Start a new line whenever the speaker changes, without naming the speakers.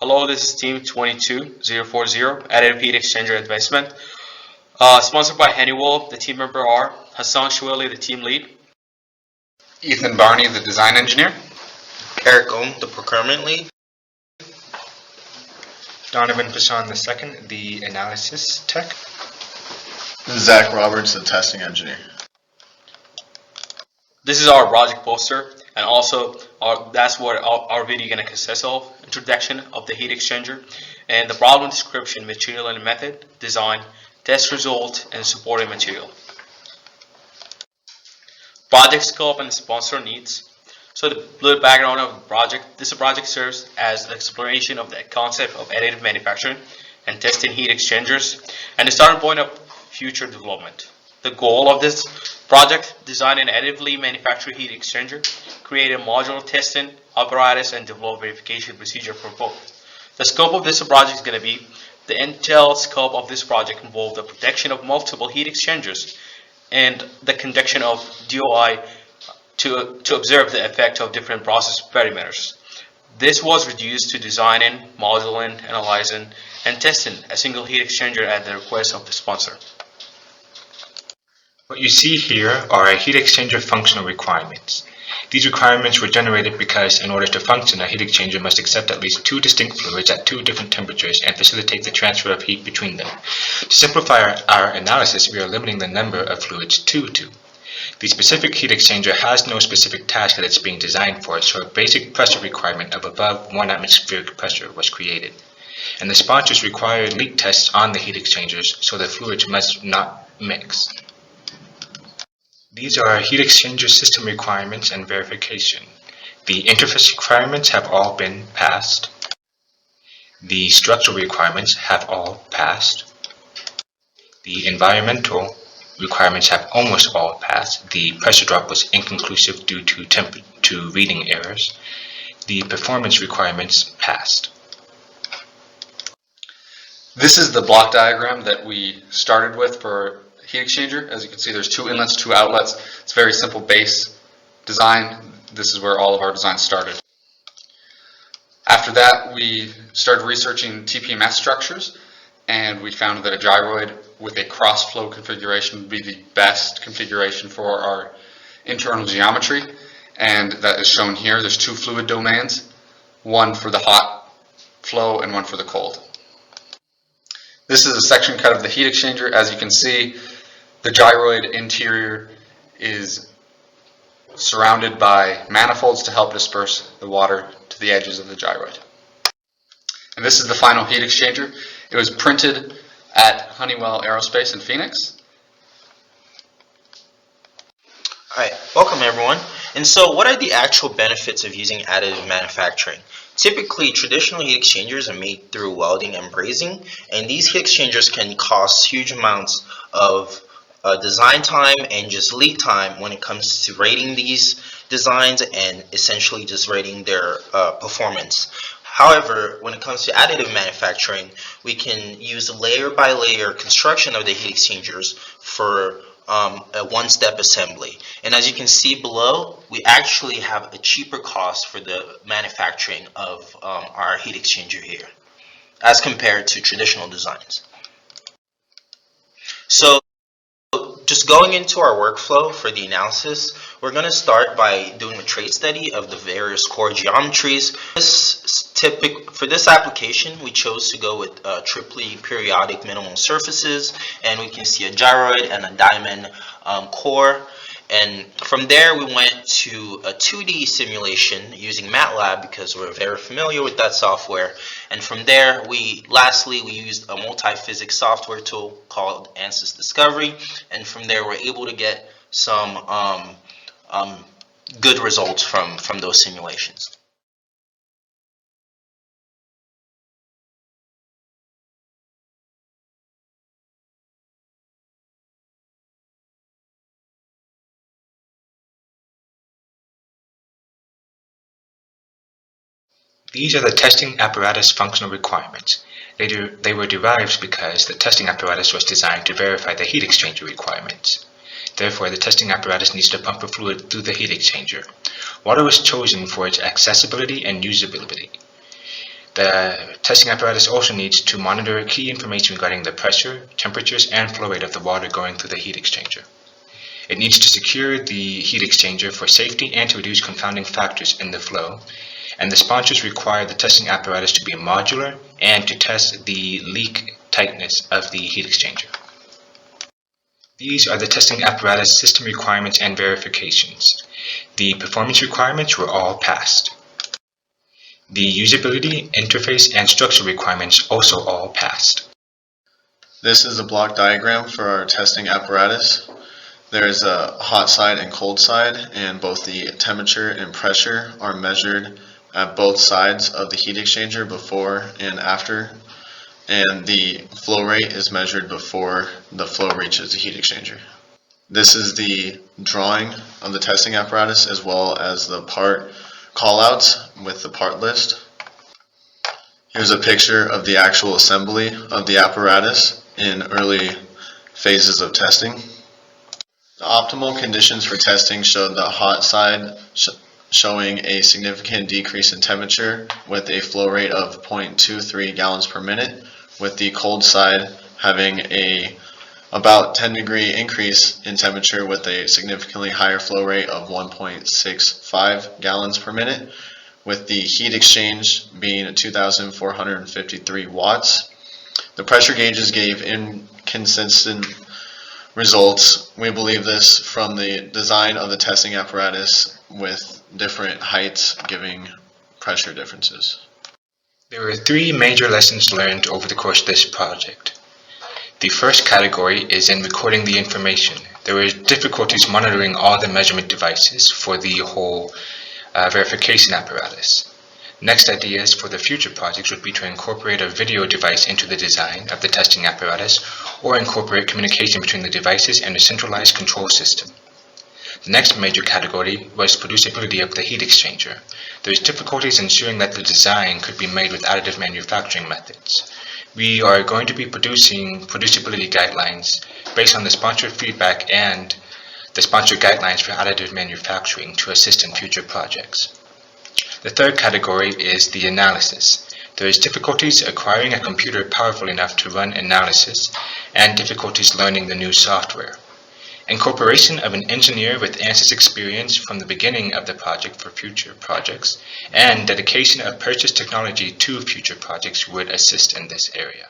Hello, this is Team 22040, Additive Heat Exchanger Advancement. Sponsored by Honeywell. The team member are Hassan Shweli, the team lead.
Ethan Barney, the design engineer.
Eric Ohm, the procurement lead.
Donovan Passan II, the analysis tech.
Zach Roberts, the testing engineer.
This is our project poster, and also that's what our video going to consist of: introduction of the heat exchanger, and the problem description, material and method, design, test result, and supporting material. Project scope and sponsor needs. So the little background of the project: this project serves as an exploration of the concept of additive manufacturing and testing heat exchangers, and the starting point of future development. The goal of this project: design an additively manufactured heat exchanger, create a modular testing apparatus, and develop verification procedure for both. The scope of this project is going to be: the intel scope of this project involved the protection of multiple heat exchangers and the conduction of DOI to observe the effect of different process parameters. This was reduced to designing, modeling, analyzing, and testing a single heat exchanger at the request of the sponsor.
What you see here are heat exchanger functional requirements. These requirements were generated because in order to function, a heat exchanger must accept at least two distinct fluids at two different temperatures and facilitate the transfer of heat between them. To simplify our analysis, we are limiting the number of fluids to 2. The specific heat exchanger has no specific task that it's being designed for, so a basic pressure requirement of above 1 atmospheric pressure was created. And the sponsors required leak tests on the heat exchangers, so the fluids must not mix. These are heat exchanger system requirements and verification. The interface requirements have all been passed. The structural requirements have all passed. The environmental requirements have almost all passed. The pressure drop was inconclusive due to reading errors. The performance requirements passed.
This is the block diagram that we started with for heat exchanger. As you can see, there's 2 inlets, 2 outlets. It's a very simple base design. This is where all of our designs started. After that, we started researching TPMS structures, and we found that a gyroid with a cross-flow configuration would be the best configuration for our internal geometry, and that is shown here. There's 2 fluid domains, one for the hot flow and one for the cold. This is a section cut of the heat exchanger. As you can see, the gyroid interior is surrounded by manifolds to help disperse the water to the edges of the gyroid. And this is the final heat exchanger. It was printed at Honeywell Aerospace in Phoenix.
Alright, welcome everyone. And so what are the actual benefits of using additive manufacturing? Typically, traditional heat exchangers are made through welding and brazing, and these heat exchangers can cost huge amounts of design time and just lead time when it comes to rating these designs and essentially just rating their performance. However, when it comes to additive manufacturing, we can use layer by layer construction of the heat exchangers for a one-step assembly. And as you can see below, we actually have a cheaper cost for the manufacturing of our heat exchanger here as compared to traditional designs. So just going into our workflow for the analysis, we're going to start by doing a trade study of the various core geometries. For this application, we chose to go with triply periodic minimal surfaces, and we can see a gyroid and a diamond core. And from there, we went to a 2D simulation using MATLAB because we're very familiar with that software. And from there, lastly, we used a multi-physics software tool called ANSYS Discovery. And from there, we're able to get some good results from those simulations.
These are the testing apparatus functional requirements. They were derived because the testing apparatus was designed to verify the heat exchanger requirements. Therefore, the testing apparatus needs to pump a fluid through the heat exchanger. Water was chosen for its accessibility and usability. The testing apparatus also needs to monitor key information regarding the pressure, temperatures, and flow rate of the water going through the heat exchanger. It needs to secure the heat exchanger for safety and to reduce confounding factors in the flow. And the sponsors require the testing apparatus to be modular and to test the leak tightness of the heat exchanger. These are the testing apparatus system requirements and verifications. The performance requirements were all passed. The usability, interface, and structure requirements also all passed.
This is a block diagram for our testing apparatus. There is a hot side and cold side, and both the temperature and pressure are measured at both sides of the heat exchanger before and after, and the flow rate is measured before the flow reaches the heat exchanger. This is the drawing of the testing apparatus as well as the part callouts with the part list. Here's a picture of the actual assembly of the apparatus in early phases of testing. The optimal conditions for testing showed the hot side showing a significant decrease in temperature with a flow rate of 0.23 gallons per minute, with the cold side having a about 10-degree increase in temperature with a significantly higher flow rate of 1.65 gallons per minute, with the heat exchange being 2,453 watts. The pressure gauges gave inconsistent results. We believe this from the design of the testing apparatus with different heights giving pressure differences.
There were three major lessons learned over the course of this project. The first category is in recording the information. There were difficulties monitoring all the measurement devices for the whole verification apparatus. Next ideas for the future projects would be to incorporate a video device into the design of the testing apparatus or incorporate communication between the devices and a centralized control system. The next major category was producibility of the heat exchanger. There is difficulties ensuring that the design could be made with additive manufacturing methods. We are going to be producing producibility guidelines based on the sponsor feedback and the sponsor guidelines for additive manufacturing to assist in future projects. The third category is the analysis. There is difficulties acquiring a computer powerful enough to run analysis and difficulties learning the new software. Incorporation of an engineer with ANSYS experience from the beginning of the project for future projects, and dedication of purchased technology to future projects would assist in this area.